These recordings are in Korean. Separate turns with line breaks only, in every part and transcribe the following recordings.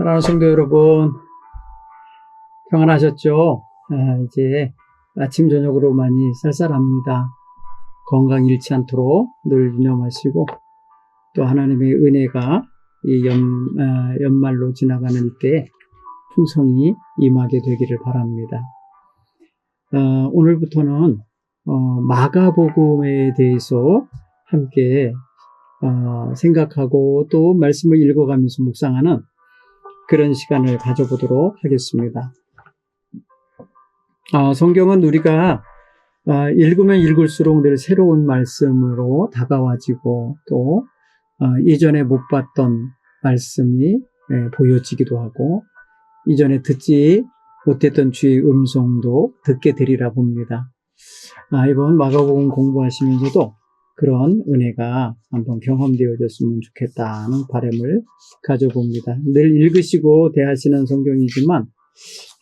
사랑하는 성도 여러분, 평안하셨죠? 이제 아침 저녁으로 많이 쌀쌀합니다. 건강 잃지 않도록 늘 유념하시고, 또 하나님의 은혜가 이 연말로 지나가는 이때에 풍성히 임하게 되기를 바랍니다. 오늘부터는 마가복음에 대해서 함께 생각하고 또 말씀을 읽어가면서 묵상하는 그런 시간을 가져보도록 하겠습니다. 성경은 우리가 읽으면 읽을수록 늘 새로운 말씀으로 다가와지고 또 이전에 못 봤던 말씀이 보여지기도 하고 이전에 듣지 못했던 주의 음성도 듣게 되리라 봅니다. 이번 마가복음 공부하시면서도 그런 은혜가 한번 경험되어졌으면 좋겠다는 바람을 가져봅니다. 늘 읽으시고 대하시는 성경이지만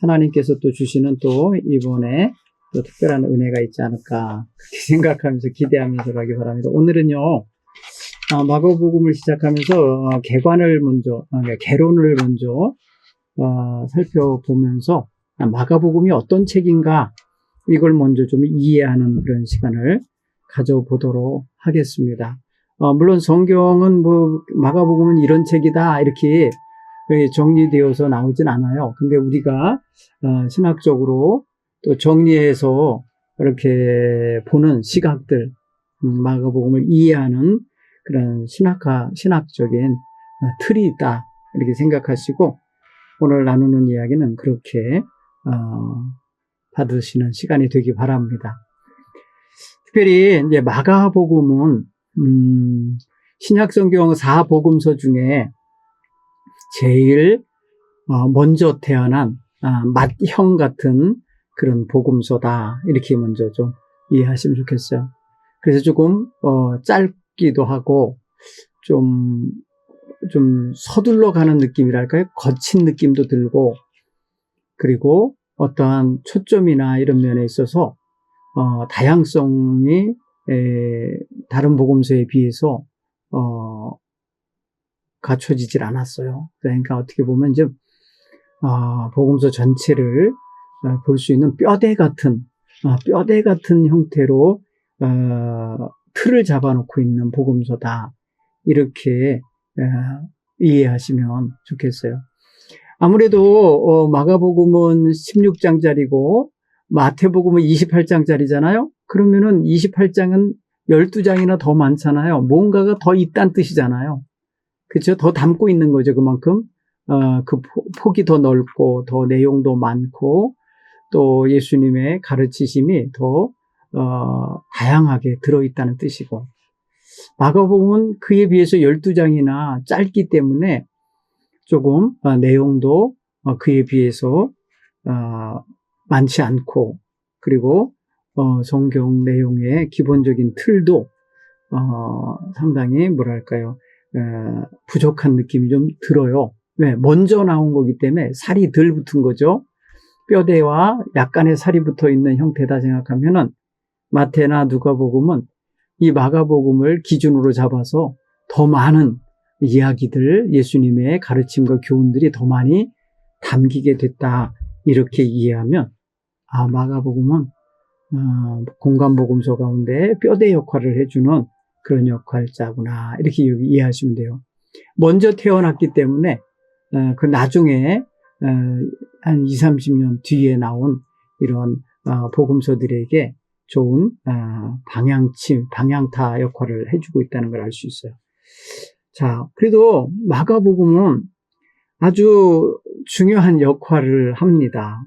하나님께서 또 주시는 또 이번에 또 특별한 은혜가 있지 않을까 그렇게 생각하면서 기대하면서 가기 바랍니다. 오늘은요 마가복음을 시작하면서 개론을 먼저 살펴보면서 마가복음이 어떤 책인가 이걸 먼저 좀 이해하는 그런 시간을 가져보도록 하겠습니다. 물론 성경은 마가복음은 이런 책이다 이렇게 정리되어서 나오진 않아요. 근데 우리가 신학적으로 또 정리해서 이렇게 보는 시각들, 마가복음을 이해하는 그런 신학적인 틀이 있다 이렇게 생각하시고 오늘 나누는 이야기는 그렇게 받으시는 시간이 되기 바랍니다. 특별히 이제 마가복음은 신약성경 4복음서 중에 제일 먼저 태어난 맏형 같은 그런 복음서다 이렇게 먼저 좀 이해하시면 좋겠어요. 그래서 조금 짧기도 하고 좀 서둘러 가는 느낌이랄까요? 거친 느낌도 들고 그리고 어떠한 초점이나 이런 면에 있어서 다양성이 다른 복음서에 비해서 갖춰지질 않았어요. 그러니까 어떻게 보면 이제 복음서 전체를 볼 수 있는 뼈대 같은 형태로 틀을 잡아놓고 있는 복음서다 이렇게 이해하시면 좋겠어요. 아무래도 마가복음은 16장짜리고 마태복음은 28장짜리잖아요. 그러면은 28장은 12장이나 더 많잖아요. 뭔가가 더 있다는 뜻이잖아요. 그렇죠? 더 담고 있는 거죠. 그만큼 그 폭이 더 넓고 더 내용도 많고 또 예수님의 가르치심이 더 다양하게 들어있다는 뜻이고 마가복음은 그에 비해서 12장이나 짧기 때문에 조금 내용도 그에 비해서 많지 않고 그리고 성경 내용의 기본적인 틀도 상당히 뭐랄까요 부족한 느낌이 좀 들어요. 왜? 먼저 나온 거기 때문에 살이 덜 붙은 거죠. 뼈대와 약간의 살이 붙어 있는 형태다 생각하면은 마태나 누가복음은 이 마가복음을 기준으로 잡아서 더 많은 이야기들, 예수님의 가르침과 교훈들이 더 많이 담기게 됐다. 이렇게 이해하면 마가복음은 공간복음서 가운데 뼈대 역할을 해주는 그런 역할자구나. 이렇게 이해하시면 돼요. 먼저 태어났기 때문에 그 나중에 한 20, 30년 뒤에 나온 이런 복음서들에게 좋은 방향타 역할을 해주고 있다는 걸 알 수 있어요. 자, 그래도 마가복음은 아주 중요한 역할을 합니다.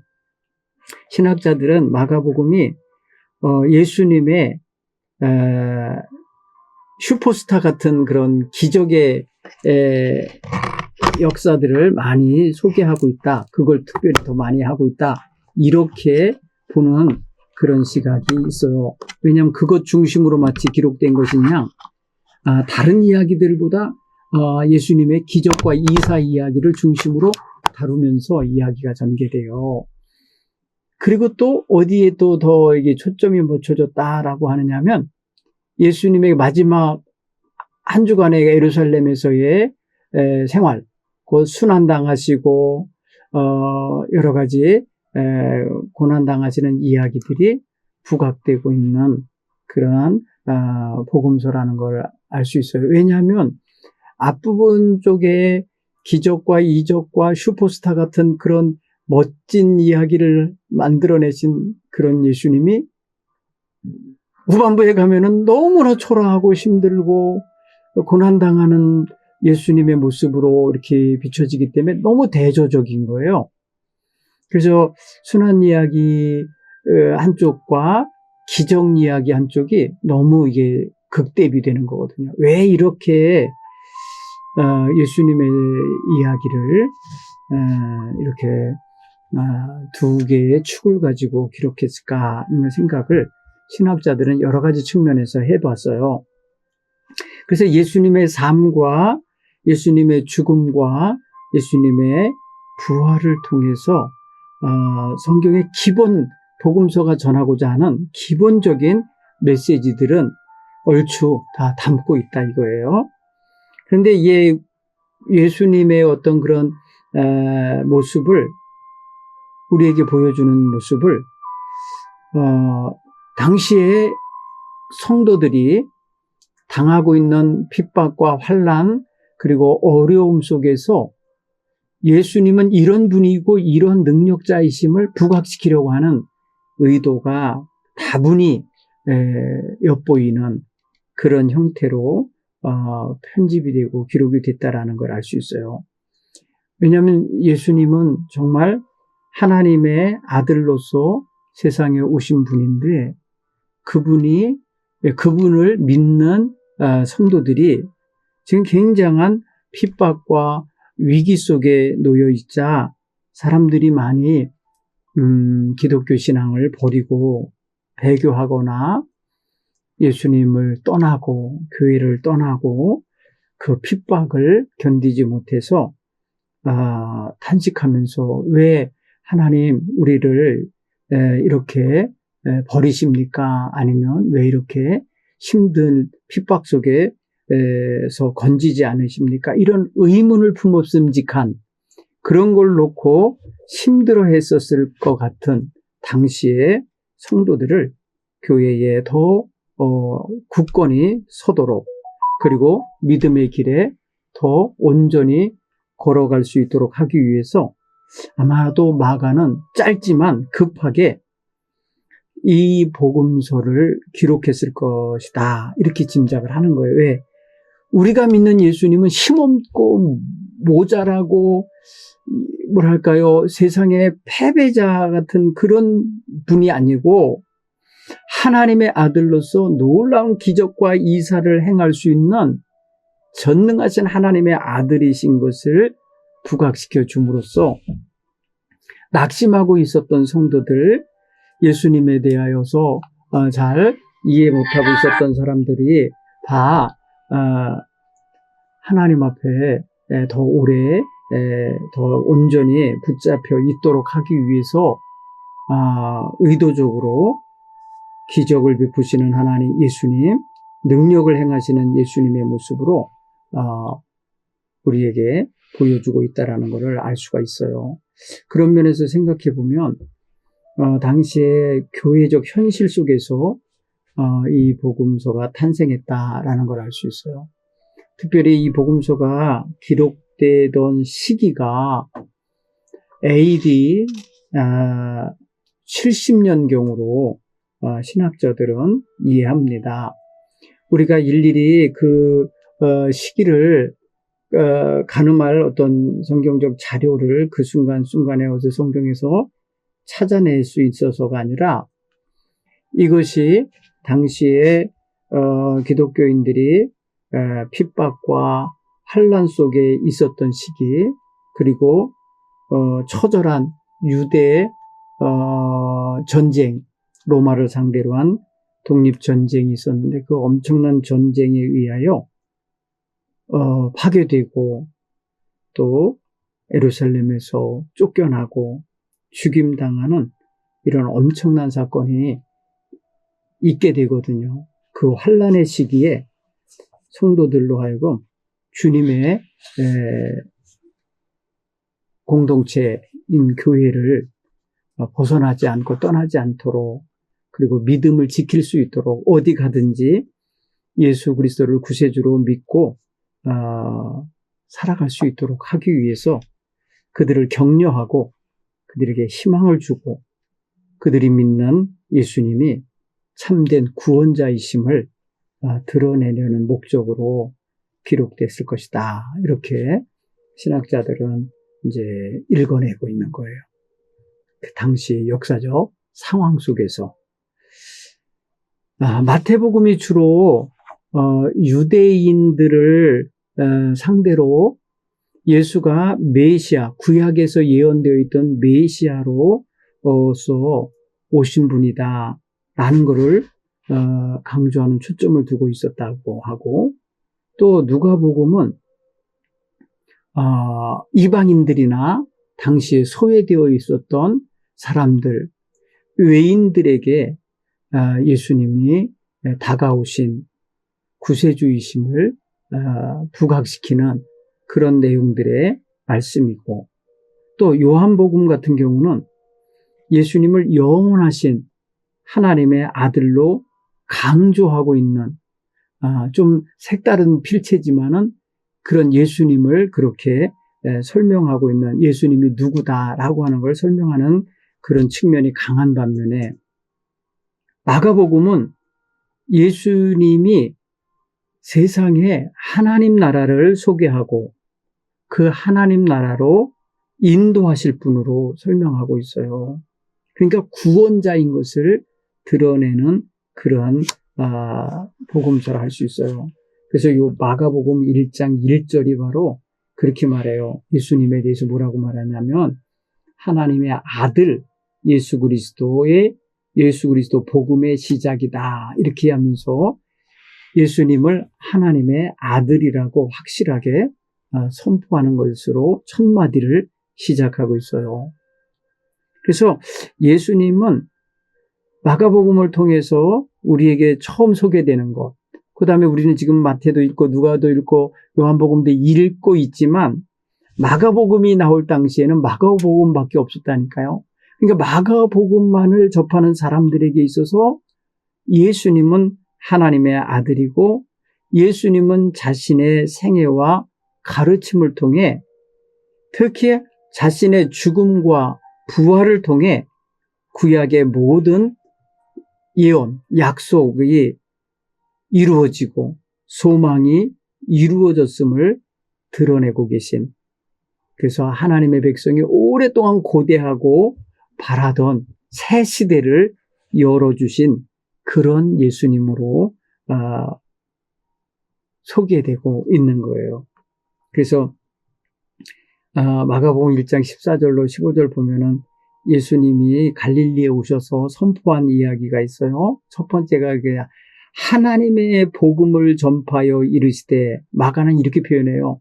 신학자들은 마가복음이 예수님의 슈퍼스타 같은 그런 기적의 역사들을 많이 소개하고 있다. 그걸 특별히 더 많이 하고 있다. 이렇게 보는 그런 시각이 있어요. 왜냐하면 그것 중심으로 마치 기록된 것이냐 다른 이야기들보다 예수님의 기적과 이사 이야기를 중심으로 다루면서 이야기가 전개돼요. 그리고 또 어디에 또 더 이게 초점이 맞춰졌다라고 하느냐면 예수님의 마지막 한 주간의 예루살렘에서의 생활 그 순환당하시고 여러 가지 고난당하시는 이야기들이 부각되고 있는 그런 복음서라는 걸 알 수 있어요. 왜냐하면 앞부분 쪽에 기적과 이적과 슈퍼스타 같은 그런 멋진 이야기를 만들어내신 그런 예수님이 후반부에 가면은 너무나 초라하고 힘들고 고난당하는 예수님의 모습으로 이렇게 비춰지기 때문에 너무 대조적인 거예요. 그래서 순환 이야기 한쪽과 기적 이야기 한쪽이 너무 이게 극대비되는 거거든요. 왜 이렇게 예수님의 이야기를 이렇게 두 개의 축을 가지고 기록했을까 하는 생각을 신학자들은 여러 가지 측면에서 해봤어요. 그래서 예수님의 삶과 예수님의 죽음과 예수님의 부활을 통해서 성경의 기본 복음서가 전하고자 하는 기본적인 메시지들은 얼추 다 담고 있다 이거예요. 그런데 예수님의 어떤 그런 모습을 우리에게 보여주는 모습을 당시에 성도들이 당하고 있는 핍박과 환난 그리고 어려움 속에서 예수님은 이런 분이고 이런 능력자이심을 부각시키려고 하는 의도가 다분히 엿보이는 그런 형태로 편집이 되고 기록이 됐다라는 걸 알 수 있어요. 왜냐하면 예수님은 정말 하나님의 아들로서 세상에 오신 분인데 그분을 믿는 성도들이 지금 굉장한 핍박과 위기 속에 놓여 있자 사람들이 많이 기독교 신앙을 버리고 배교하거나 예수님을 떠나고 교회를 떠나고 그 핍박을 견디지 못해서 탄식하면서 왜 하나님 우리를 이렇게 버리십니까? 아니면 왜 이렇게 힘든 핍박 속에서 건지지 않으십니까? 이런 의문을 품었음직한 그런 걸 놓고 힘들어했었을 것 같은 당시의 성도들을 교회에 더 굳건히 서도록 그리고 믿음의 길에 더 온전히 걸어갈 수 있도록 하기 위해서 아마도 마가는 짧지만 급하게 이 복음서를 기록했을 것이다 이렇게 짐작을 하는 거예요. 왜? 우리가 믿는 예수님은 힘없고 모자라고 뭐랄까요 세상의 패배자 같은 그런 분이 아니고 하나님의 아들로서 놀라운 기적과 이사를 행할 수 있는 전능하신 하나님의 아들이신 것을 부각시켜 줌으로써 낙심하고 있었던 성도들 예수님에 대하여서 잘 이해 못하고 있었던 사람들이 다 하나님 앞에 더 오래 더 온전히 붙잡혀 있도록 하기 위해서 의도적으로 기적을 베푸시는 하나님 예수님 능력을 행하시는 예수님의 모습으로 우리에게 보여주고 있다는 것을 알 수가 있어요. 그런 면에서 생각해 보면 당시에 교회적 현실 속에서 이 복음서가 탄생했다라는 걸 알 수 있어요. 특별히 이 복음서가 기록되던 시기가 AD 70년경으로 신학자들은 이해합니다. 우리가 일일이 그 시기를 가늠할 어떤 성경적 자료를 그 순간순간에 어제 성경에서 찾아낼 수 있어서가 아니라 이것이 당시에 기독교인들이 핍박과 환난 속에 있었던 시기 그리고 처절한 유대 전쟁 로마를 상대로 한 독립전쟁이 있었는데 그 엄청난 전쟁에 의하여 파괴되고 또 예루살렘에서 쫓겨나고 죽임당하는 이런 엄청난 사건이 있게 되거든요. 그 환난의 시기에 성도들로 하여금 주님의 공동체인 교회를 벗어나지 않고 떠나지 않도록 그리고 믿음을 지킬 수 있도록 어디 가든지 예수 그리스도를 구세주로 믿고 살아갈 수 있도록 하기 위해서 그들을 격려하고 그들에게 희망을 주고 그들이 믿는 예수님이 참된 구원자이심을 드러내려는 목적으로 기록됐을 것이다. 이렇게 신학자들은 이제 읽어내고 있는 거예요. 그 당시 역사적 상황 속에서 마태복음이 주로 유대인들을 상대로 예수가 메시아, 구약에서 예언되어 있던 메시아로서 오신 분이다 라는 것을 강조하는 초점을 두고 있었다고 하고, 또 누가복음은 이방인들이나 당시에 소외되어 있었던 사람들, 외인들에게 예수님이 다가오신 구세주이심을 부각시키는 그런 내용들의 말씀이고, 또 요한복음 같은 경우는 예수님을 영원하신 하나님의 아들로 강조하고 있는 좀 색다른 필체지만은 그런 예수님을 그렇게 설명하고 있는, 예수님이 누구다라고 하는 걸 설명하는 그런 측면이 강한 반면에, 마가복음은 예수님이 세상에 하나님 나라를 소개하고 그 하나님 나라로 인도하실 분으로 설명하고 있어요. 그러니까 구원자인 것을 드러내는 그런 복음서라 할 수 있어요. 그래서 이 마가복음 1장 1절이 바로 그렇게 말해요. 예수님에 대해서 뭐라고 말하냐면 하나님의 아들 예수 그리스도 복음의 시작이다, 이렇게 하면서 예수님을 하나님의 아들이라고 확실하게 선포하는 것으로 첫 마디를 시작하고 있어요. 그래서 예수님은 마가복음을 통해서 우리에게 처음 소개되는 것, 그 다음에 우리는 지금 마태도 읽고 누가도 읽고 요한복음도 읽고 있지만 마가복음이 나올 당시에는 마가복음밖에 없었다니까요. 그러니까 마가복음만을 접하는 사람들에게 있어서 예수님은 하나님의 아들이고 예수님은 자신의 생애와 가르침을 통해, 특히 자신의 죽음과 부활을 통해 구약의 모든 예언, 약속이 이루어지고 소망이 이루어졌음을 드러내고 계신, 그래서 하나님의 백성이 오랫동안 고대하고 바라던 새 시대를 열어주신 그런 예수님으로 소개되고 있는 거예요. 그래서 마가복음 1장 14절로 15절 보면은 예수님이 갈릴리에 오셔서 선포한 이야기가 있어요. 첫 번째가 하나님의 복음을 전파하여 이르시되, 마가는 이렇게 표현해요.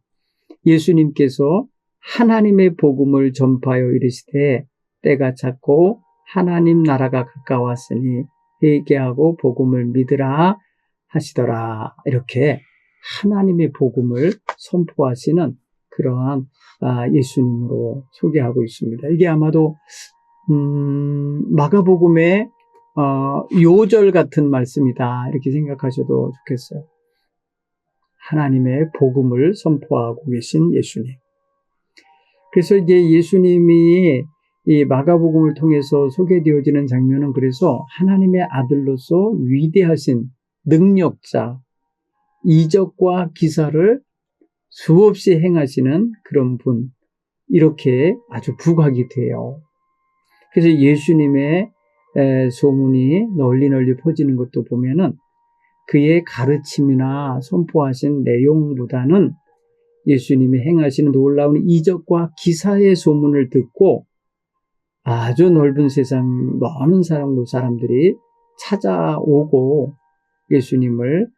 예수님께서 하나님의 복음을 전파하여 이르시되 때가 찼고 하나님 나라가 가까웠으니 회개하고 복음을 믿으라 하시더라. 이렇게 하나님의 복음을 선포하시는 그러한 예수님으로 소개하고 있습니다. 이게 아마도 마가복음의 요절 같은 말씀이다, 이렇게 생각하셔도 좋겠어요. 하나님의 복음을 선포하고 계신 예수님. 그래서 이제 예수님이 이 마가복음을 통해서 소개되어지는 장면은 그래서 하나님의 아들로서 위대하신 능력자, 이적과 기사를 수없이 행하시는 그런 분, 이렇게 아주 부각이 돼요. 그래서 예수님의 소문이 널리 퍼지는 것도 보면은 그의 가르침이나 선포하신 내용보다는 예수님이 행하시는 놀라운 이적과 기사의 소문을 듣고 아주 넓은 세상 많은 사람들이 찾아오고 예수님을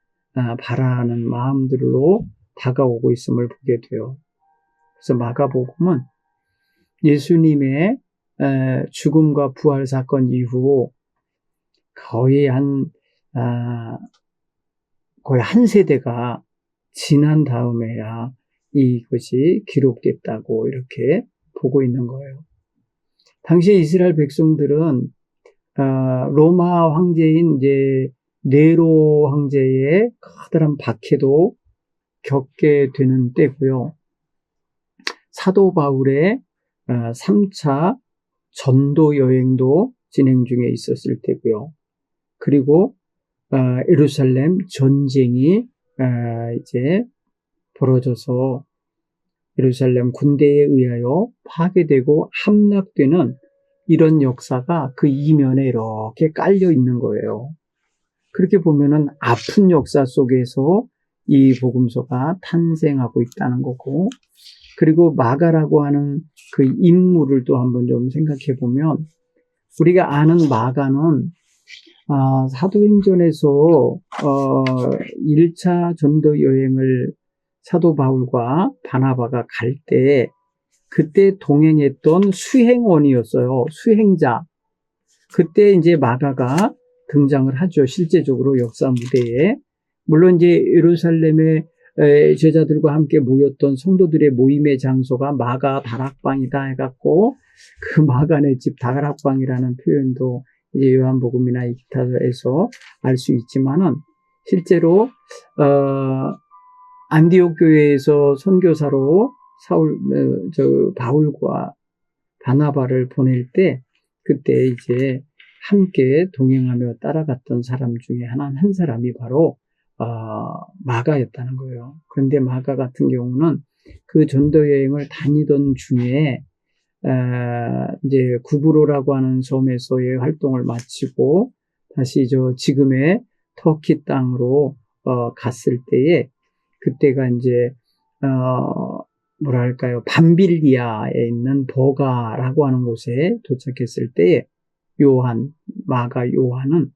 바라는 마음들로 다가오고 있음을 보게 돼요. 그래서 마가복음은 예수님의 죽음과 부활 사건 이후 거의 한 세대가 지난 다음에야 이것이 기록됐다고 이렇게 보고 있는 거예요. 당시 이스라엘 백성들은 로마 황제인 이제 네로 황제의 커다란 박해도 겪게 되는 때고요. 사도 바울의 3차 전도 여행도 진행 중에 있었을 때고요. 그리고 예루살렘 전쟁이 이제 벌어져서 예루살렘 군대에 의하여 파괴되고 함락되는 이런 역사가 그 이면에 이렇게 깔려 있는 거예요. 그렇게 보면은 아픈 역사 속에서 이 복음서가 탄생하고 있다는 거고, 그리고 마가라고 하는 그 인물을 또 한번 좀 생각해 보면, 우리가 아는 마가는 사도행전에서 1차 전도 여행을 사도 바울과 바나바가 갈 때 그때 동행했던 수행원이었어요. 수행자. 그때 이제 마가가 등장을 하죠. 실제적으로 역사 무대에. 물론 이제 예루살렘의 제자들과 함께 모였던 성도들의 모임의 장소가 마가 다락방이다 해갖고 그 마가네 집 다락방이라는 표현도 이제 요한복음이나 기타에서 알 수 있지만은 실제로 안디옥 교회에서 선교사로 바울과 바나바를 보낼 때 그때 이제 함께 동행하며 따라갔던 사람 중에 한 사람이 바로 마가였다는 거예요. 그런데 마가 같은 경우는 그 전도 여행을 다니던 중에 이제 구브로라고 하는 섬에서의 활동을 마치고 다시 지금의 터키 땅으로 갔을 때에 그때가 이제 뭐랄까요, 밤빌리아에 있는 버가라고 하는 곳에 도착했을 때에 마가 요한은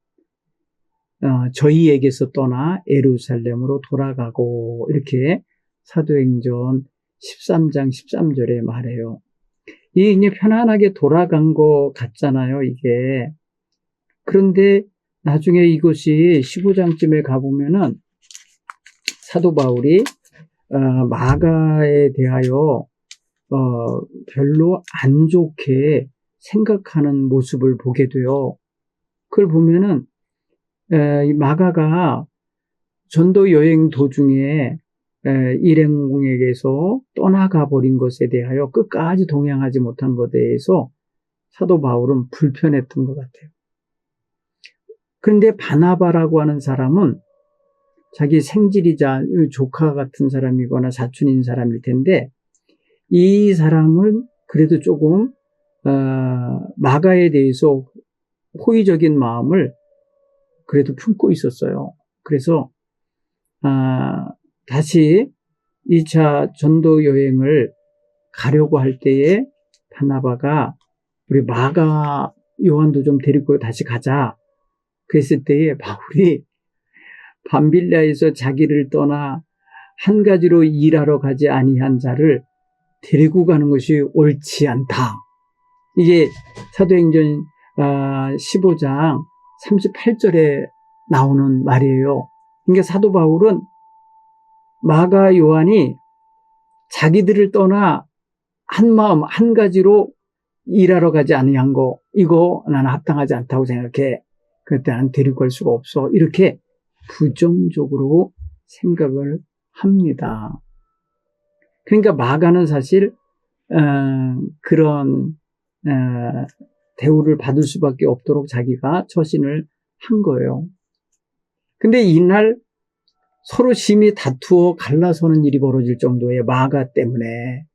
저희에게서 떠나 예루살렘으로 돌아가고 이렇게 사도행전 13장 13절에 말해요. 이게 편안하게 돌아간 것 같잖아요, 이게. 그런데 나중에 이것이 15장쯤에 가보면은 사도 바울이 마가에 대하여 별로 안 좋게 생각하는 모습을 보게 돼요. 그걸 보면은 이 마가가 전도 여행 도중에 일행에게서 떠나가 버린 것에 대하여 끝까지 동행하지 못한 것에 대해서 사도 바울은 불편했던 것 같아요. 그런데 바나바라고 하는 사람은 자기 생질이자 조카 같은 사람이거나 사촌인 사람일 텐데 이 사람은 그래도 조금 마가에 대해서 호의적인 마음을 그래도 품고 있었어요. 그래서 다시 2차 전도 여행을 가려고 할 때에 바나바가 우리 마가 요한도 좀 데리고 다시 가자 그랬을 때에 바울이 밤빌라에서 자기를 떠나 한 가지로 일하러 가지 아니한 자를 데리고 가는 것이 옳지 않다. 이게 사도행전 15장 38절에 나오는 말이에요. 그러니까 사도 바울은 마가 요한이 자기들을 떠나 한 마음 한 가지로 일하러 가지 아니한 거 이거 나는 합당하지 않다고 생각해. 그때 나는 데리고 갈 수가 없어. 이렇게 부정적으로 생각을 합니다. 그러니까 마가는 사실 그런 대우를 받을 수밖에 없도록 자기가 처신을 한 거예요. 근데 이날 서로 심히 다투어 갈라서는 일이 벌어질 정도의 마가 때문에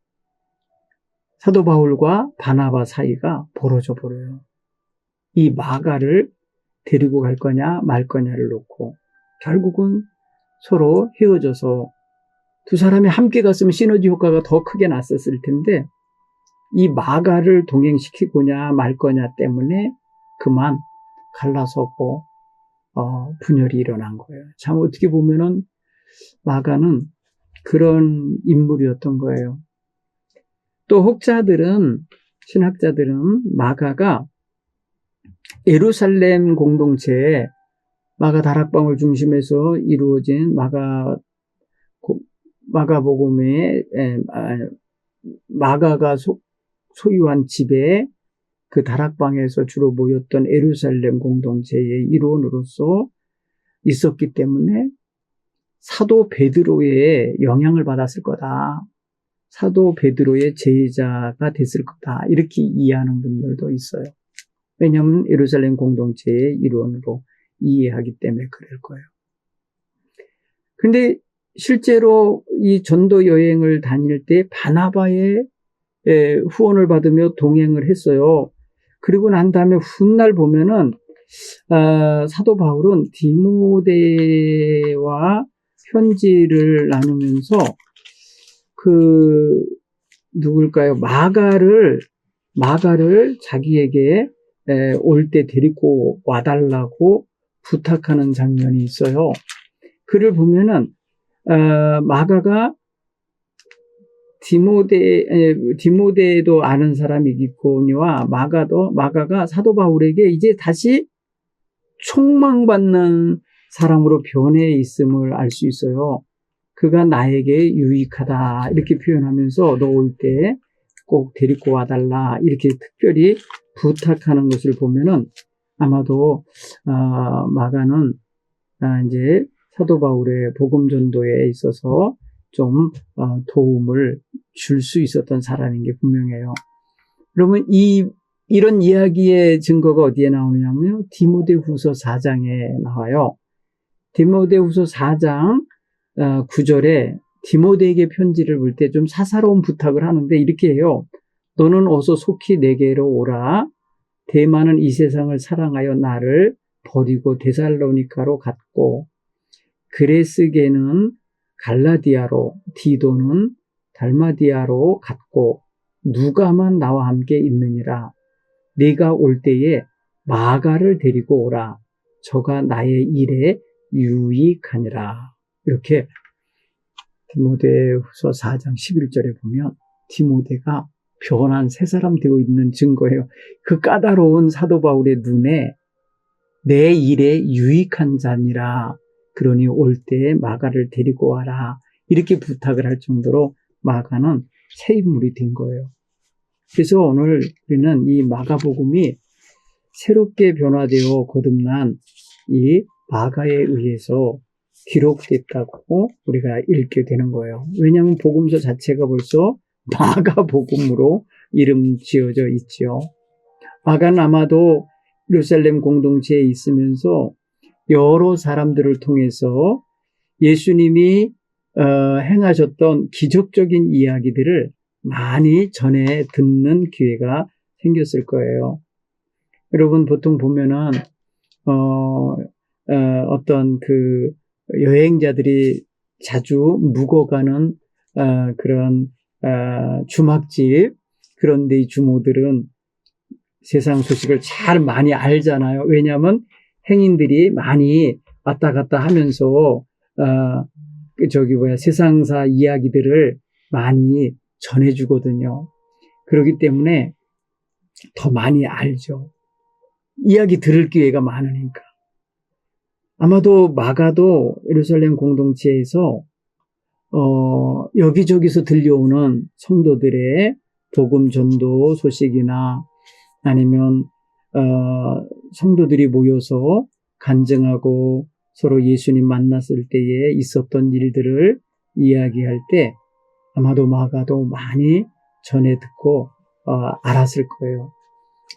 사도 바울과 바나바 사이가 벌어져 버려요. 이 마가를 데리고 갈 거냐 말 거냐를 놓고 결국은 서로 헤어져서 두 사람이 함께 갔으면 시너지 효과가 더 크게 났었을 텐데 이 마가를 동행시키고냐 말 거냐 때문에 그만 갈라서고 분열이 일어난 거예요. 참 어떻게 보면은 마가는 그런 인물이었던 거예요. 또 혹자들은 신학자들은 마가가 예루살렘 공동체에 마가 다락방을 중심해서 이루어진 마가복음에 마가가 소유한 집에 그 다락방에서 주로 모였던 예루살렘 공동체의 일원으로서 있었기 때문에 사도 베드로의 영향을 받았을 거다. 사도 베드로의 제자가 됐을 거다. 이렇게 이해하는 분들도 있어요. 왜냐하면 예루살렘 공동체의 일원으로 이해하기 때문에 그럴 거예요. 근데 실제로 이 전도 여행을 다닐 때 바나바의 후원을 받으며 동행을 했어요. 그리고 난 다음에 훗날 보면은 사도 바울은 디모데와 편지를 나누면서 누굴까요? 마가를 자기에게 올 때 데리고 와달라고 부탁하는 장면이 있어요. 그를 보면은 마가가 디모데도 아는 사람이겠거니와 마가가 사도 바울에게 이제 다시 총망받는 사람으로 변해 있음을 알 수 있어요. 그가 나에게 유익하다 이렇게 표현하면서 너 올 때 꼭 데리고 와달라 이렇게 특별히 부탁하는 것을 보면은 아마도 마가는 이제 사도 바울의 복음 전도에 있어서 좀 도움을 줄 수 있었던 사람인 게 분명해요. 그러면 이런 이야기의 증거가 어디에 나오느냐면요. 디모데후서 4장에 나와요. 디모데후서 4장 9절에 디모데에게 편지를 볼 때 좀 사사로운 부탁을 하는데 이렇게 해요. 너는 어서 속히 내게로 오라. 대만은 이 세상을 사랑하여 나를 버리고 데살로니가로 갔고 그레스게는 갈라디아로 디도는 달마디아로 갔고 누가만 나와 함께 있느니라. 네가 올 때에 마가를 데리고 오라. 저가 나의 일에 유익하니라. 이렇게 디모데후서 4장 11절에 보면 디모데가 변한 새 사람 되어 있는 증거예요. 그 까다로운 사도 바울의 눈에 내 일에 유익한 자니라. 그러니 올 때에 마가를 데리고 와라. 이렇게 부탁을 할 정도로 마가는 새 인물이 된 거예요. 그래서 오늘 우리는 이 마가복음이 새롭게 변화되어 거듭난 이 마가에 의해서 기록됐다고 우리가 읽게 되는 거예요. 왜냐하면 복음서 자체가 벌써 마가복음으로 이름 지어져 있죠. 마가는 아마도 예루살렘 공동체에 있으면서 여러 사람들을 통해서 예수님이 행하셨던 기적적인 이야기들을 많이 전해 듣는 기회가 생겼을 거예요. 여러분 보통 보면은 어떤 그 여행자들이 자주 묵어가는 그런 주막집 그런 데 주모들은 세상 소식을 잘 많이 알잖아요. 왜냐하면 행인들이 많이 왔다 갔다 하면서 세상사 이야기들을 많이 전해주거든요. 그렇기 때문에 더 많이 알죠. 이야기 들을 기회가 많으니까. 아마도 마가도 예루살렘 공동체에서 여기저기서 들려오는 성도들의 복음 전도 소식이나 아니면 성도들이 모여서 간증하고 서로 예수님 만났을 때에 있었던 일들을 이야기할 때 아마도 마가도 많이 전해 듣고 알았을 거예요.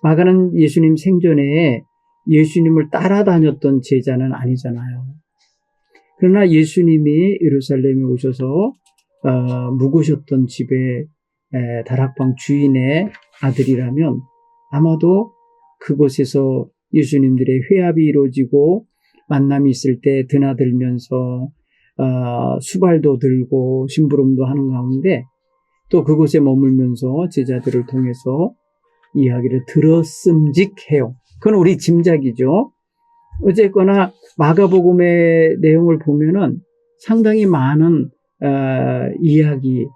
마가는 예수님 생전에 예수님을 따라다녔던 제자는 아니잖아요. 그러나 예수님이 예루살렘에 오셔서 묵으셨던 집에 다락방 주인의 아들이라면 아마도 그곳에서 예수님들의 회합이 이루어지고 만남이 있을 때 드나들면서 수발도 들고 심부름도 하는 가운데 또 그곳에 머물면서 제자들을 통해서 이야기를 들었음직해요. 그건 우리 짐작이죠. 어쨌거나 마가복음의 내용을 보면은 상당히 많은 이야기,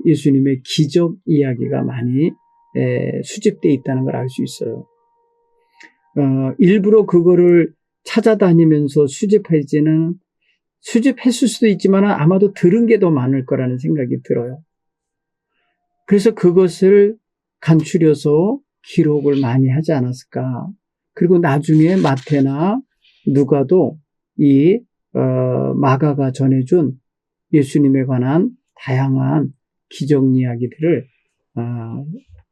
예수님의 기적 이야기가 많이 수집되어 있다는 걸 알 수 있어요. 일부러 그거를 찾아다니면서 수집했을 수도 있지만 아마도 들은 게 더 많을 거라는 생각이 들어요. 그래서 그것을 간추려서 기록을 많이 하지 않았을까. 그리고 나중에 마태나 누가도 이 마가가 전해준 예수님에 관한 다양한 기적 이야기들을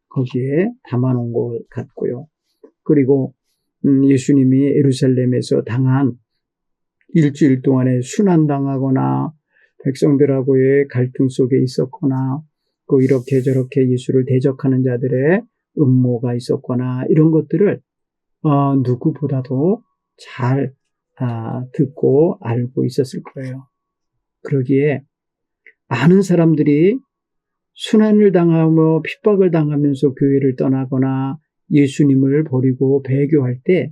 거기에 담아놓은 것 같고요. 그리고 예수님이 예루살렘에서 당한 일주일 동안에 순환당하거나 백성들하고의 갈등 속에 있었거나 또 이렇게 저렇게 예수를 대적하는 자들의 음모가 있었거나 이런 것들을 누구보다도 잘 듣고 알고 있었을 거예요. 그러기에 많은 사람들이 순환을 당하며 핍박을 당하면서 교회를 떠나거나 예수님을 버리고 배교할 때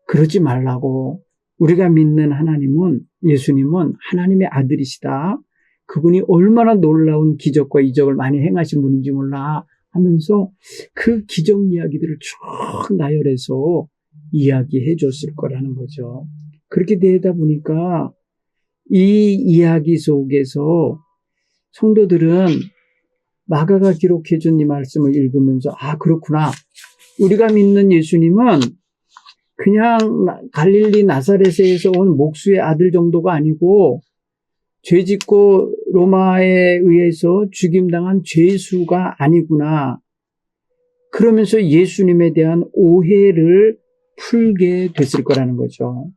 그러지 말라고, 우리가 믿는 하나님은, 예수님은 하나님의 아들이시다. 그분이 얼마나 놀라운 기적과 이적을 많이 행하신 분인지 몰라 하면서 그 기적 이야기들을 쭉 나열해서 이야기해 줬을 거라는 거죠. 그렇게 되다 보니까 이 이야기 속에서 성도들은 마가가 기록해 준 이 말씀을 읽으면서 그렇구나. 우리가 믿는 예수님은 그냥 갈릴리 나사렛에서 온 목수의 아들 정도가 아니고 죄짓고 로마에 의해서 죽임당한 죄수가 아니구나. 그러면서 예수님에 대한 오해를 풀게 됐을 거라는 거죠.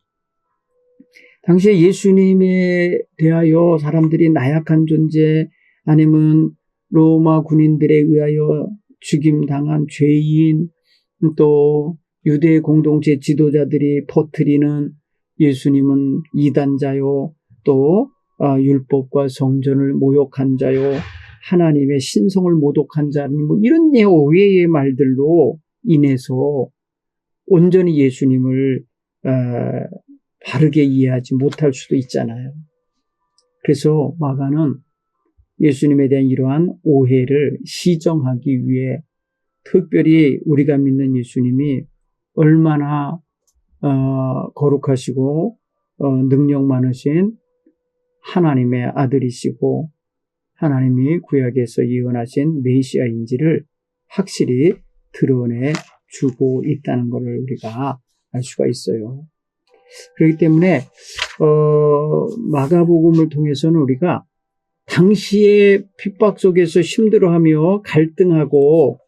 당시에 예수님에 대하여 사람들이 나약한 존재, 아니면 로마 군인들에 의하여 죽임당한 죄인, 또 유대 공동체 지도자들이 퍼뜨리는 예수님은 이단자요, 또 율법과 성전을 모욕한 자요, 하나님의 신성을 모독한 자, 뭐 이런 오해의 말들로 인해서 온전히 예수님을 바르게 이해하지 못할 수도 있잖아요. 그래서 마가는 예수님에 대한 이러한 오해를 시정하기 위해 특별히 우리가 믿는 예수님이 얼마나 거룩하시고 능력 많으신 하나님의 아들이시고 하나님이 구약에서 예언하신 메시아인지를 확실히 드러내 주고 있다는 것을 우리가 알 수가 있어요. 그렇기 때문에 마가복음을 통해서는 우리가 당시의 핍박 속에서 힘들어하며 갈등하고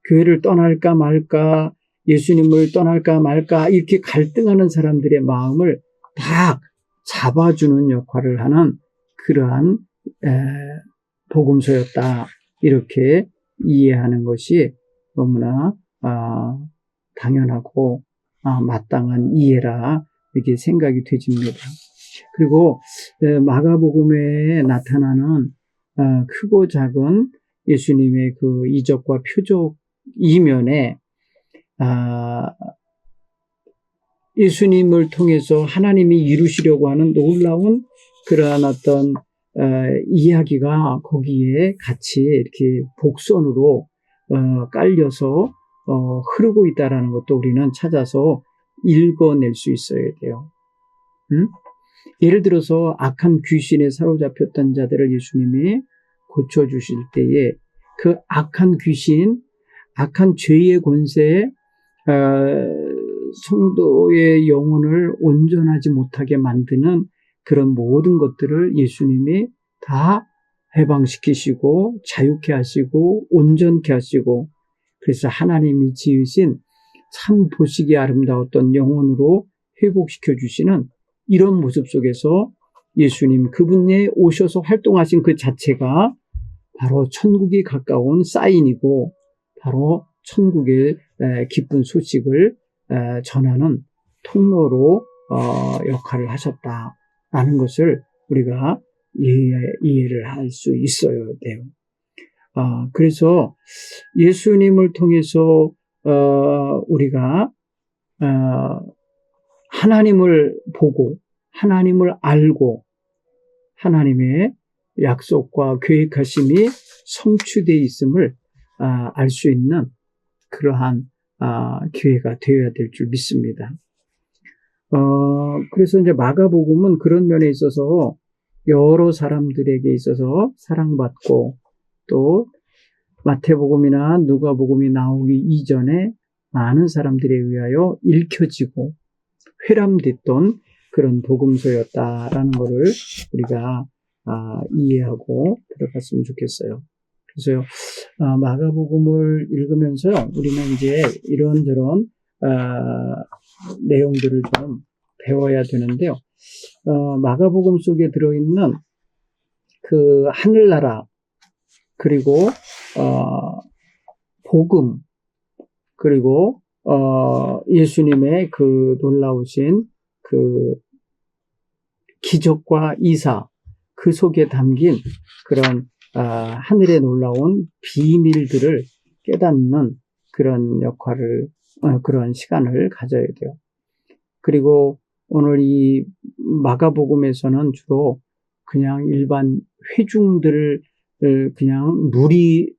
교회를 떠날까 말까, 예수님을 떠날까 말까 이렇게 갈등하는 사람들의 마음을 다 잡아주는 역할을 하는 그러한 복음서였다. 이렇게 이해하는 것이 너무나 당연하고 마땅한 이해라 이렇게 생각이 되집니다. 그리고 마가복음에 나타나는 크고 작은 예수님의 그 이적과 표적 이면에 예수님을 통해서 하나님이 이루시려고 하는 놀라운 그러한 어떤 이야기가 거기에 같이 이렇게 복선으로 깔려서 흐르고 있다라는 것도 우리는 찾아서 읽어낼 수 있어야 돼요. 예를 들어서 악한 귀신에 사로잡혔던 자들을 예수님이 고쳐주실 때에 그 악한 귀신, 악한 죄의 권세에 성도의 영혼을 온전하지 못하게 만드는 그런 모든 것들을 예수님이 다 해방시키시고 자유케 하시고 온전케 하시고, 그래서 하나님이 지으신 참 보시기에 아름다웠던 영혼으로 회복시켜 주시는 이런 모습 속에서 예수님 그분이 오셔서 활동하신 그 자체가 바로 천국이 가까운 사인이고 바로 천국의 기쁜 소식을 전하는 통로로 역할을 하셨다라는 것을 우리가 이해를 할 수 있어야 돼요. 그래서 예수님을 통해서 우리가 하나님을 보고 하나님을 알고 하나님의 약속과 계획하심이 성취되어 있음을 알 수 있는 그러한 기회가 되어야 될 줄 믿습니다. 그래서 이제 마가복음은 그런 면에 있어서 여러 사람들에게 있어서 사랑받고 또 마태복음이나 누가복음이 나오기 이전에 많은 사람들에 의하여 읽혀지고 회람됐던 그런 복음서였다라는 것을 우리가 이해하고 들어갔으면 좋겠어요. 그래서 마가복음을 읽으면서 우리는 이제 이런저런 내용들을 좀 배워야 되는데요. 마가복음 속에 들어있는 그 하늘나라 그리고 복음 그리고 예수님의 그 놀라우신 그 기적과 이사 그 속에 담긴 그런 하늘의 놀라운 비밀들을 깨닫는 그런 역할을 그런 시간을 가져야 돼요. 그리고 오늘 이 마가복음에서는 주로 그냥 일반 회중들을 그냥 누리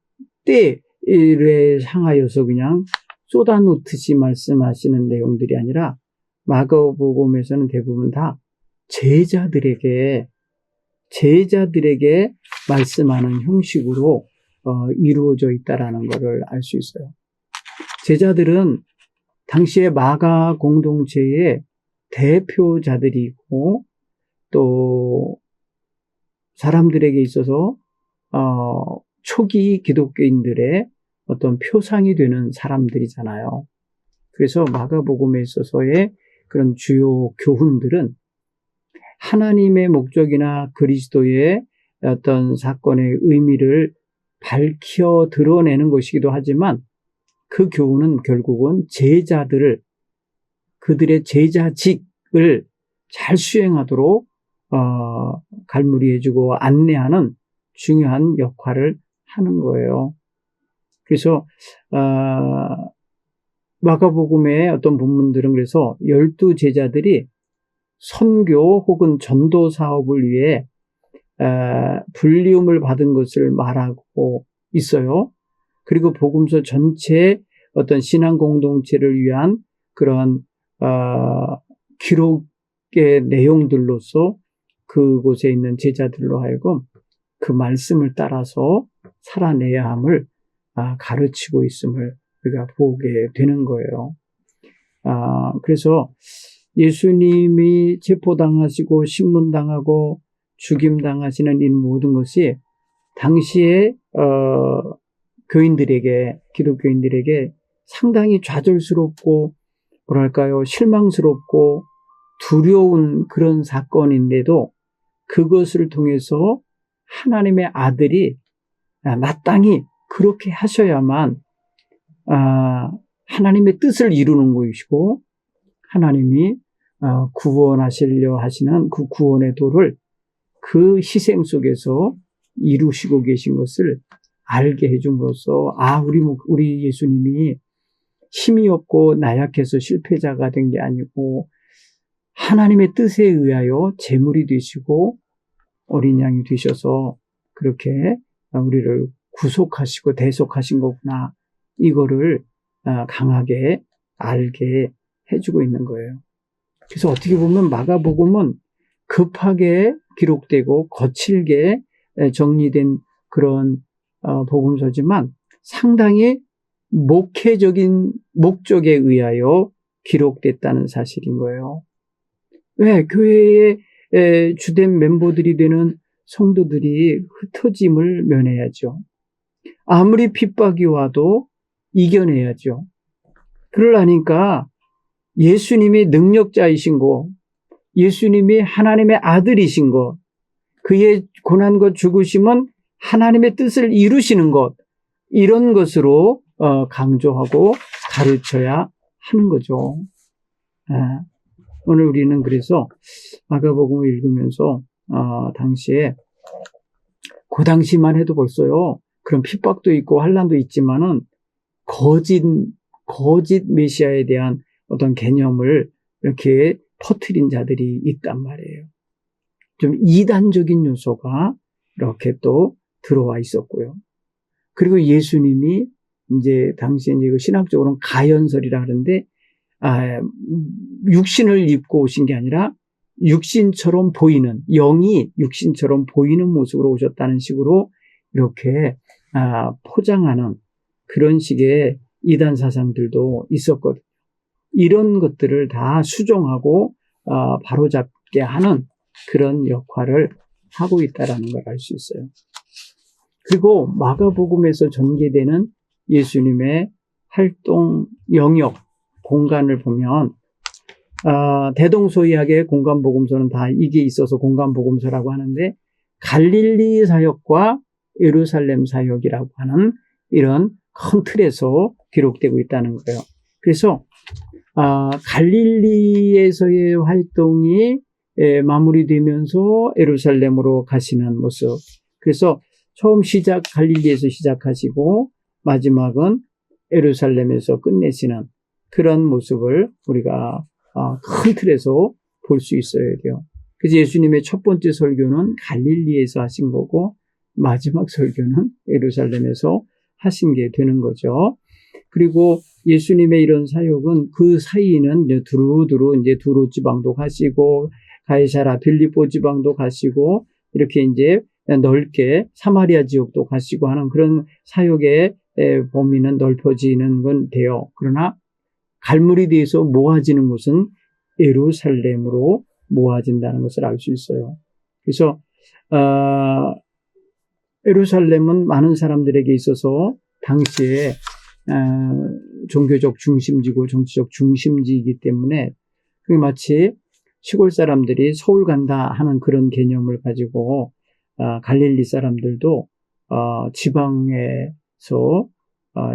때를 향하여서 그냥 쏟아놓듯이 말씀하시는 내용들이 아니라 마가복음에서는 대부분 다 제자들에게 말씀하는 형식으로 이루어져 있다라는 것을 알 수 있어요. 제자들은 당시에 마가 공동체의 대표자들이고 또 사람들에게 있어서 초기 기독교인들의 어떤 표상이 되는 사람들이잖아요. 그래서 마가복음에 있어서의 그런 주요 교훈들은 하나님의 목적이나 그리스도의 어떤 사건의 의미를 밝혀 드러내는 것이기도 하지만 그 교훈은 결국은 제자들을 그들의 제자직을 잘 수행하도록 갈무리해주고 안내하는 중요한 역할을 하는 거예요. 그래서 마가복음의 어떤 본문들은 그래서 12제자들이 선교 혹은 전도 사업을 위해 불리움을 받은 것을 말하고 있어요. 그리고 복음서 전체의 어떤 신앙 공동체를 위한 그런 기록의 내용들로서 그곳에 있는 제자들로 하여금 그 말씀을 따라서 살아내야 함을 가르치고 있음을 우리가 보게 되는 거예요. 그래서 예수님이 체포당하시고 신문당하고 죽임당하시는 이 모든 것이 당시에 교인들에게 기독교인들에게 상당히 좌절스럽고 뭐랄까요 실망스럽고 두려운 그런 사건인데도 그것을 통해서 하나님의 아들이 마땅히 그렇게 하셔야만 하나님의 뜻을 이루는 것이고 하나님이 구원하시려 하시는 그 구원의 도를 그 희생 속에서 이루시고 계신 것을 알게 해줌으로써 우리 예수님이 힘이 없고 나약해서 실패자가 된 게 아니고 하나님의 뜻에 의하여 제물이 되시고 어린 양이 되셔서 그렇게 우리를 구속하시고 대속하신 거구나. 이거를 강하게 알게 해주고 있는 거예요. 그래서 어떻게 보면 마가복음은 급하게 기록되고 거칠게 정리된 그런 복음서지만 상당히 목회적인 목적에 의하여 기록됐다는 사실인 거예요. 왜? 교회의 주된 멤버들이 되는 성도들이 흩어짐을 면해야죠. 아무리 핍박이 와도 이겨내야죠. 그러려니까 예수님이 능력자이신 것, 예수님이 하나님의 아들이신 것, 그의 고난과 죽으심은 하나님의 뜻을 이루시는 것, 이런 것으로 강조하고 가르쳐야 하는 거죠. 오늘 우리는 그래서 마가복음을 읽으면서 당시에 그 당시만 해도 벌써요. 그런 핍박도 있고 환난도 있지만은 거짓 메시아에 대한 어떤 개념을 이렇게 퍼뜨린 자들이 있단 말이에요. 좀 이단적인 요소가 이렇게 또 들어와 있었고요. 그리고 예수님이 이제 당시에 이제 신학적으로는 가연설이라 하는데 육신을 입고 오신 게 아니라 육신처럼 보이는 영이 육신처럼 보이는 모습으로 오셨다는 식으로 이렇게 포장하는 그런 식의 이단 사상들도 있었거든요. 이런 것들을 다 수정하고 바로잡게 하는 그런 역할을 하고 있다라는 걸 알 수 있어요. 그리고 마가복음에서 전개되는 예수님의 활동 영역, 공간을 보면 대동소이하게 공간복음서는 다 이게 있어서 공간복음서라고 하는데 갈릴리 사역과 예루살렘 사역이라고 하는 이런 큰 틀에서 기록되고 있다는 거예요. 그래서 갈릴리에서의 활동이 마무리되면서 예루살렘으로 가시는 모습. 그래서 처음 갈릴리에서 시작하시고 마지막은 예루살렘에서 끝내시는 그런 모습을 우리가 큰 틀에서 볼 수 있어야 돼요. 그래서 예수님의 첫 번째 설교는 갈릴리에서 하신 거고 마지막 설교는 예루살렘에서 하신 게 되는 거죠. 그리고 예수님의 이런 사역은 그 사이에는 이제 두루두루 이제 두로 지방도 가시고 가이사라 빌립보 지방도 가시고 이렇게 이제 넓게 사마리아 지역도 가시고 하는 그런 사역의 범위는 넓어지는 건 돼요. 그러나 갈무리 뒤에서 모아지는 곳은 예루살렘으로 모아진다는 것을 알 수 있어요. 그래서 예루살렘은 많은 사람들에게 있어서 당시에 종교적 중심지고 정치적 중심지이기 때문에 그게 마치 시골 사람들이 서울 간다 하는 그런 개념을 가지고 갈릴리 사람들도 지방에서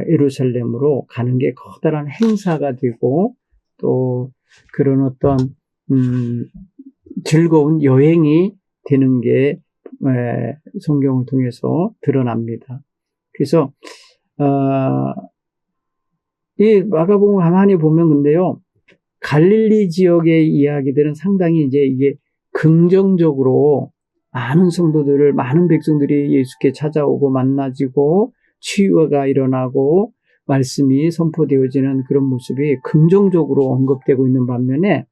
예루살렘으로 가는 게 커다란 행사가 되고 또 그런 어떤 즐거운 여행이 되는 게 성경을 통해서 드러납니다. 그래서 이 마가복음 가만히 보면 근데요, 갈릴리 지역의 이야기들은 상당히 이제 이게 긍정적으로 많은 성도들을, 많은 백성들이 예수께 찾아오고 만나지고 치유가 일어나고 말씀이 선포되어지는 그런 모습이 긍정적으로 언급되고 있는 반면에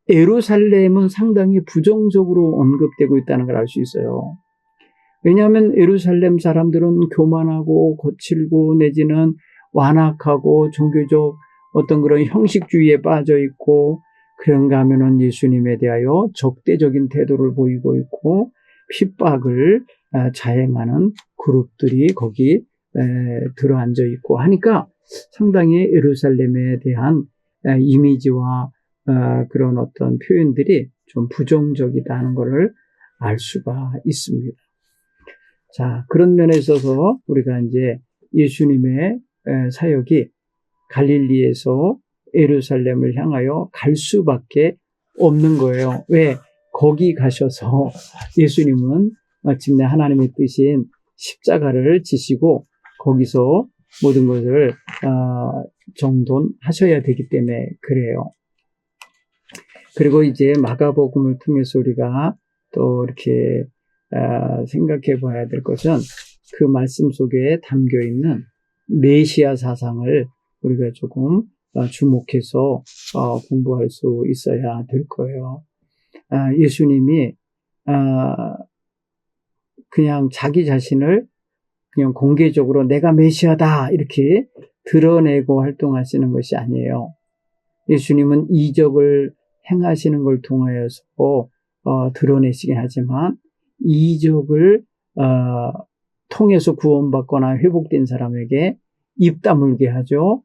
예루살렘은 상당히 부정적으로 언급되고 있다는 걸 알 수 있어요. 왜냐하면 예루살렘 사람들은 교만하고 거칠고 내지는 완악하고 종교적 어떤 그런 형식주의에 빠져 있고 그런가 하면은 예수님에 대하여 적대적인 태도를 보이고 있고 핍박을 자행하는 그룹들이 거기 들어앉아 있고 하니까 상당히 예루살렘에 대한 이미지와 그런 어떤 표현들이 좀 부정적이다 하는 것을 알 수가 있습니다. 자, 그런 면에 있어서 우리가 이제 예수님의 사역이 갈릴리에서 예루살렘을 향하여 갈 수밖에 없는 거예요. 왜? 거기 가셔서 예수님은 마침내 하나님의 뜻인 십자가를 지시고 거기서 모든 것을 정돈하셔야 되기 때문에 그래요. 그리고 이제 마가복음을 통해서 우리가 또 이렇게 생각해 봐야 될 것은 그 말씀 속에 담겨 있는 메시아 사상을 우리가 조금 주목해서 공부할 수 있어야 될 거예요. 예수님이 그냥 자기 자신을 그냥 공개적으로 내가 메시아다 이렇게 드러내고 활동하시는 것이 아니에요. 예수님은 이적을 행하시는 걸 통하여서 드러내시긴 하지만 이적을 통해서 구원받거나 회복된 사람에게 입 다물게 하죠.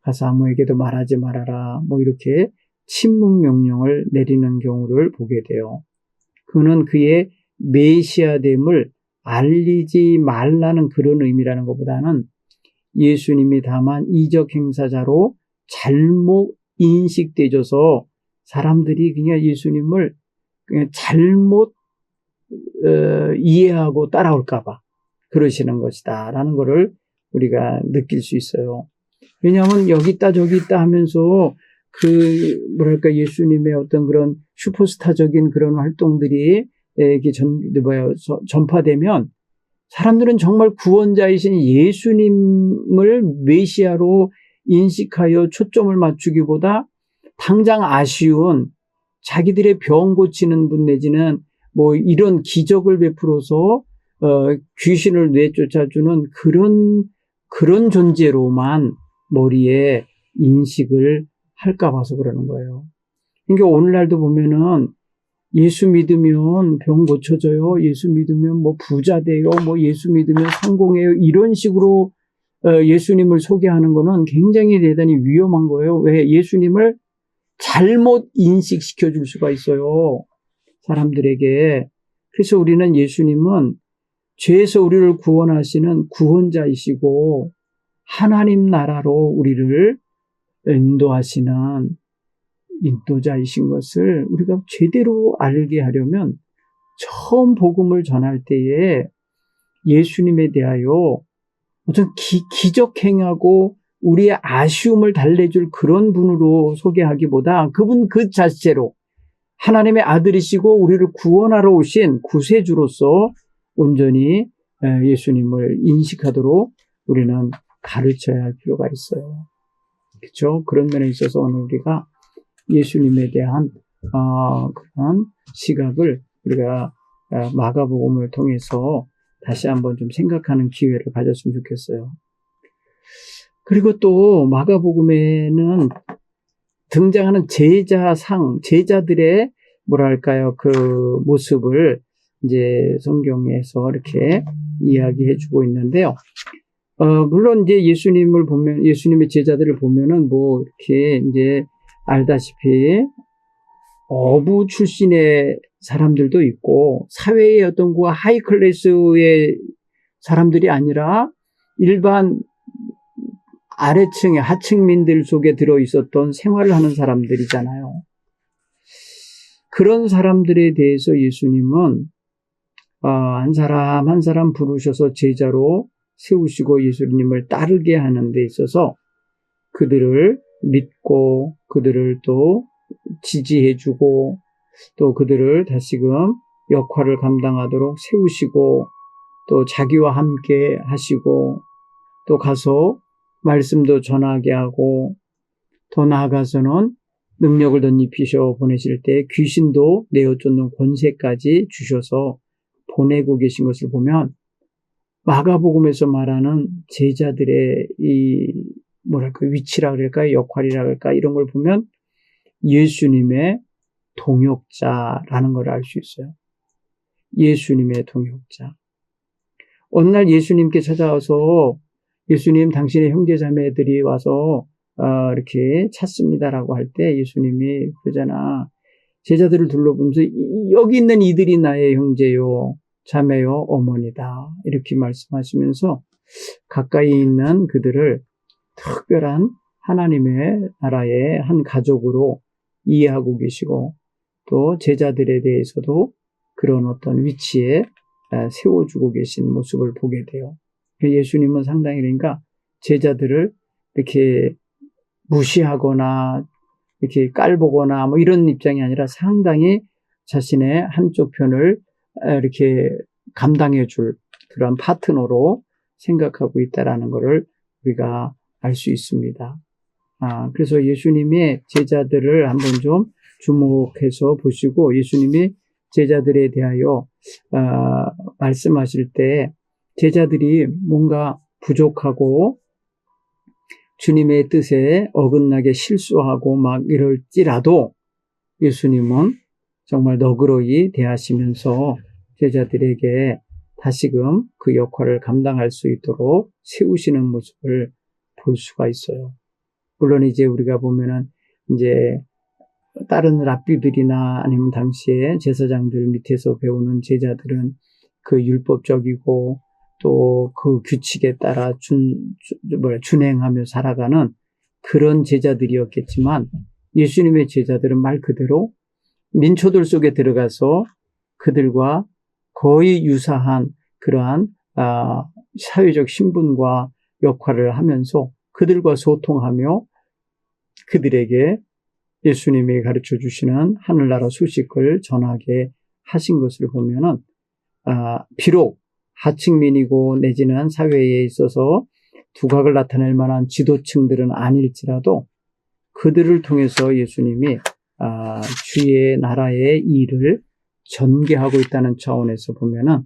가서 아무에게도 말하지 말아라. 뭐 이렇게 침묵 명령을 내리는 경우를 보게 돼요. 그는 그의 메시아됨을 알리지 말라는 그런 의미라는 것보다는 예수님이 다만 이적 행사자로 잘못 인식되어서 사람들이 그냥 예수님을 그냥 잘못 이해하고 따라올까봐 그러시는 것이다 라는 것을 우리가 느낄 수 있어요. 왜냐하면 여기 있다 저기 있다 하면서 예수님의 어떤 그런 슈퍼스타적인 그런 활동들이 이렇게 전파되면 사람들은 정말 구원자이신 예수님을 메시아로 인식하여 초점을 맞추기보다 당장 아쉬운 자기들의 병 고치는 분 내지는 뭐 이런 기적을 베풀어서 귀신을 내쫓아주는 그런 존재로만 머리에 인식을 할까 봐서 그러는 거예요. 그러니까 오늘날도 보면은 예수 믿으면 병 고쳐져요. 예수 믿으면 뭐 부자 돼요. 뭐 예수 믿으면 성공해요. 이런 식으로 예수님을 소개하는 거는 굉장히 대단히 위험한 거예요. 왜? 예수님을 잘못 인식시켜 줄 수가 있어요. 사람들에게. 그래서 우리는 예수님은 죄에서 우리를 구원하시는 구원자이시고 하나님 나라로 우리를 인도하시는 인도자이신 것을 우리가 제대로 알게 하려면 처음 복음을 전할 때에 예수님에 대하여 어떤 기적 행하고 우리의 아쉬움을 달래줄 그런 분으로 소개하기보다 그분 그 자체로 하나님의 아들이시고 우리를 구원하러 오신 구세주로서 온전히 예수님을 인식하도록 우리는 가르쳐야 할 필요가 있어요. 그렇죠? 그런 면에 있어서 오늘 우리가 예수님에 대한 그런 시각을 우리가 마가복음을 통해서 다시 한번 좀 생각하는 기회를 가졌으면 좋겠어요. 그리고 또 마가복음에는 등장하는 제자들의 뭐랄까요, 그 모습을 이제 성경에서 이렇게 이야기해 주고 있는데요. 물론 이제 예수님의 제자들을 보면은 뭐 이렇게 이제 알다시피 어부 출신의 사람들도 있고 사회의 어떤 그 하이 클래스의 사람들이 아니라 일반 아래층의 하층민들 속에 들어 있었던 생활을 하는 사람들이잖아요. 그런 사람들에 대해서 예수님은 한 사람 한 사람 부르셔서 제자로 세우시고 예수님을 따르게 하는 데 있어서 그들을 믿고 그들을 또 지지해주고 또 그들을 다시금 역할을 감당하도록 세우시고 또 자기와 함께 하시고 또 가서 말씀도 전하게 하고 더 나아가서는 능력을 덧입히셔 보내실 때 귀신도 내어쫓는 권세까지 주셔서 보내고 계신 것을 보면 마가복음에서 말하는 제자들의 이 위치라 그럴까요? 역할이라 그럴까? 이런 걸 보면 예수님의 동역자라는 걸 알 수 있어요. 예수님의 동역자. 어느 날 예수님께 찾아와서 예수님 당신의 형제자매들이 와서 이렇게 찾습니다라고 할 때 예수님이 그러잖아. 제자들을 둘러보면서 여기 있는 이들이 나의 형제요, 자매요, 어머니다. 이렇게 말씀하시면서 가까이 있는 그들을 특별한 하나님의 나라의 한 가족으로 이해하고 계시고 또 제자들에 대해서도 그런 어떤 위치에 세워주고 계신 모습을 보게 돼요. 예수님은 상당히 그러니까 제자들을 이렇게 무시하거나 이렇게 깔보거나 뭐 이런 입장이 아니라 상당히 자신의 한쪽 편을 이렇게 감당해 줄 그런 파트너로 생각하고 있다라는 것을 우리가 알 수 있습니다. 그래서 예수님의 제자들을 한번 좀 주목해서 보시고 예수님이 제자들에 대하여 말씀하실 때 제자들이 뭔가 부족하고 주님의 뜻에 어긋나게 실수하고 막 이럴지라도 예수님은 정말 너그러이 대하시면서 제자들에게 다시금 그 역할을 감당할 수 있도록 세우시는 모습을 볼 수가 있어요. 물론 이제 우리가 보면은 이제 다른 랍비들이나 아니면 당시에 제사장들 밑에서 배우는 제자들은 그 율법적이고 또 그 규칙에 따라 준행하며 살아가는 그런 제자들이었겠지만 예수님의 제자들은 말 그대로 민초들 속에 들어가서 그들과 거의 유사한 그러한 사회적 신분과 역할을 하면서 그들과 소통하며 그들에게 예수님이 가르쳐 주시는 하늘나라 소식을 전하게 하신 것을 보면은 비록 하층민이고 내지는 사회에 있어서 두각을 나타낼 만한 지도층들은 아닐지라도 그들을 통해서 예수님이 주의 나라의 일을 전개하고 있다는 차원에서 보면은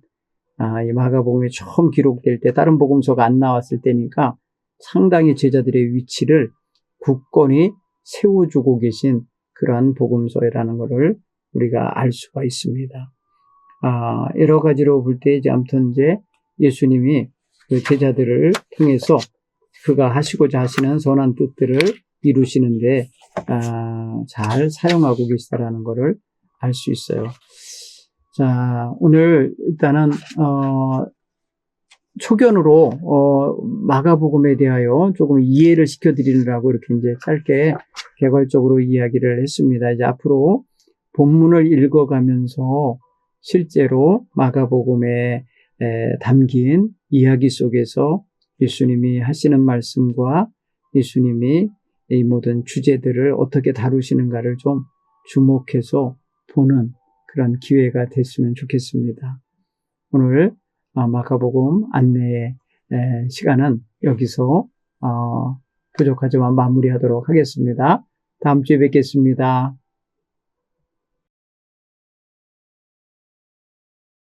이 마가복음에 처음 기록될 때 다른 복음서가 안 나왔을 때니까 상당히 제자들의 위치를 굳건히 세워주고 계신 그러한 복음서라는 것을 우리가 알 수가 있습니다. 여러 가지로 볼 때 아무튼 이제 예수님이 그 제자들을 통해서 그가 하시고자 하시는 선한 뜻들을 이루시는데 잘 사용하고 계시다라는 것을 알 수 있어요. 자, 오늘 일단은 초견으로 마가복음에 대하여 조금 이해를 시켜드리느라고 이렇게 이제 짧게 개괄적으로 이야기를 했습니다. 이제 앞으로 본문을 읽어가면서 실제로 마가복음에 담긴 이야기 속에서 예수님이 하시는 말씀과 예수님이 이 모든 주제들을 어떻게 다루시는가를 좀 주목해서 보는 그런 기회가 됐으면 좋겠습니다. 오늘 마가복음 안내의 시간은 여기서 부족하지만 마무리하도록 하겠습니다. 다음 주에 뵙겠습니다.